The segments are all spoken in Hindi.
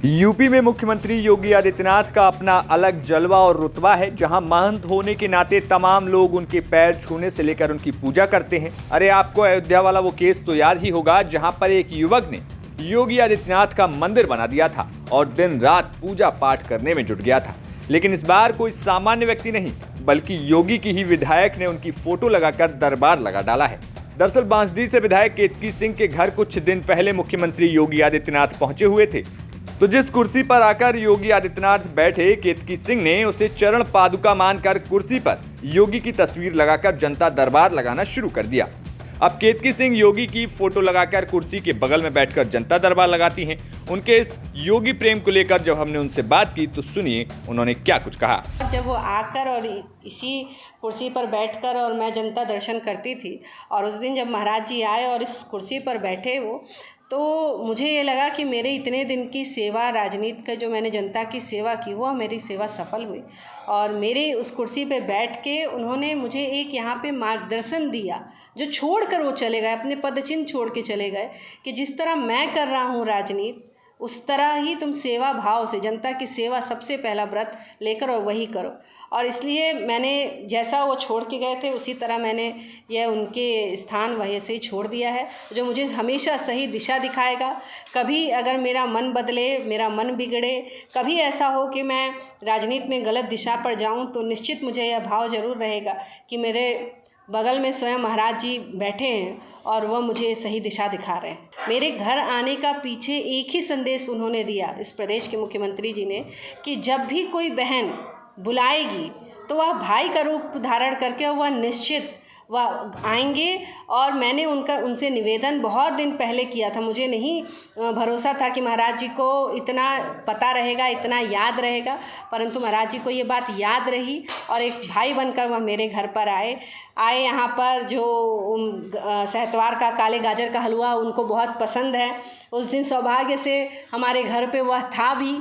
यूपी में मुख्यमंत्री योगी आदित्यनाथ का अपना अलग जलवा और रुतबा है, जहां महंत होने के नाते तमाम लोग उनके पैर छूने से लेकर उनकी पूजा करते हैं। अरे आपको अयोध्या वाला वो केस तो याद ही होगा, जहां पर एक युवक ने योगी आदित्यनाथ का मंदिर बना दिया था और दिन रात पूजा पाठ करने में जुट गया था। लेकिन इस बार कोई सामान्य व्यक्ति नहीं, बल्कि योगी की ही विधायक ने उनकी फोटो लगाकर दरबार लगा डाला है। दरअसल बांसडीह से विधायक केतकी सिंह के घर कुछ दिन पहले मुख्यमंत्री योगी आदित्यनाथ पहुंचे हुए थे, तो जिस कुर्सी पर आकर योगी आदित्यनाथ बैठे, केतकी सिंह ने उसे चरण पादुका मानकर कुर्सी पर योगी की तस्वीर लगाकर जनता दरबार लगाना शुरू कर दिया। अब केतकी सिंह योगी की फोटो लगाकर कुर्सी के बगल में बैठकर जनता दरबार लगाती हैं। उनके इस योगी प्रेम को लेकर जब हमने उनसे बात की तो सुनिए उन्होंने क्या कुछ कहा। जब वो आकर और इसी कुर्सी पर बैठकर और मैं जनता दर्शन करती थी, और उस दिन जब महाराज जी आए और इस कुर्सी पर बैठे वो, तो मुझे ये लगा कि मेरे इतने दिन की सेवा, राजनीति का जो मैंने जनता की सेवा की, वो मेरी सेवा सफल हुई। और मेरे उस कुर्सी पे बैठ के उन्होंने मुझे एक यहाँ पे मार्गदर्शन दिया, जो छोड़ कर वो चले गए, अपने पदचिन्ह छोड़ के चले गए कि जिस तरह मैं कर रहा हूँ राजनीति, उस तरह ही तुम सेवा भाव से जनता की सेवा सबसे पहला व्रत लेकर और वही करो। और इसलिए मैंने जैसा वो छोड़ के गए थे, उसी तरह मैंने यह उनके स्थान वहीं से ही छोड़ दिया है, जो मुझे हमेशा सही दिशा दिखाएगा। कभी अगर मेरा मन बदले, मेरा मन बिगड़े, कभी ऐसा हो कि मैं राजनीति में गलत दिशा पर जाऊं, तो निश्चित मुझे यह भाव जरूर रहेगा कि मेरे बगल में स्वयं महाराज जी बैठे हैं और वह मुझे सही दिशा दिखा रहे हैं। मेरे घर आने का पीछे एक ही संदेश उन्होंने दिया, इस प्रदेश के मुख्यमंत्री जी ने, कि जब भी कोई बहन बुलाएगी तो वह भाई का रूप धारण करके वह निश्चित वह आएंगे। और मैंने उनसे निवेदन बहुत दिन पहले किया था, मुझे नहीं भरोसा था कि महाराज जी को इतना पता रहेगा, इतना याद रहेगा, परंतु महाराज जी को ये बात याद रही और एक भाई बनकर वह मेरे घर पर आए। यहाँ पर जो सहतवार का काले गाजर का हलवा उनको बहुत पसंद है। उस दिन सौभाग्य से हमारे घर पे वह था भी,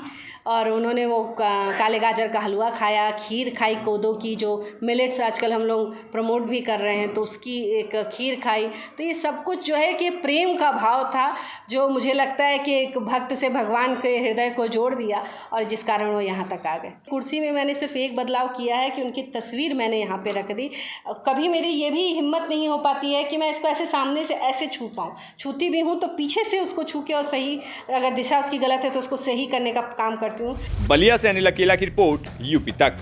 और उन्होंने वो काले गाजर का हलवा खाया, खीर खाई कोदो की, जो मिलेट्स आजकल हम लोग प्रमोट भी कर रहे हैं, तो उसकी एक खीर खाई। तो ये सब कुछ जो है कि प्रेम का भाव था, जो मुझे लगता है कि एक भक्त से भगवान के हृदय को जोड़ दिया, और जिस कारण वो यहाँ तक आ गए। कुर्सी में मैंने सिर्फ एक बदलाव किया है कि उनकी तस्वीर मैंने यहाँ पे रख दी। कभी मेरी ये भी हिम्मत नहीं हो पाती है कि मैं इसको ऐसे सामने से ऐसे छू पाऊँ, छूती भी हूँ तो पीछे से उसको छू के, और सही अगर दिशा उसकी गलत है तो उसको सही करने का काम करती हूँ। बलिया से अनिल अकेला की रिपोर्ट, यूपी तक।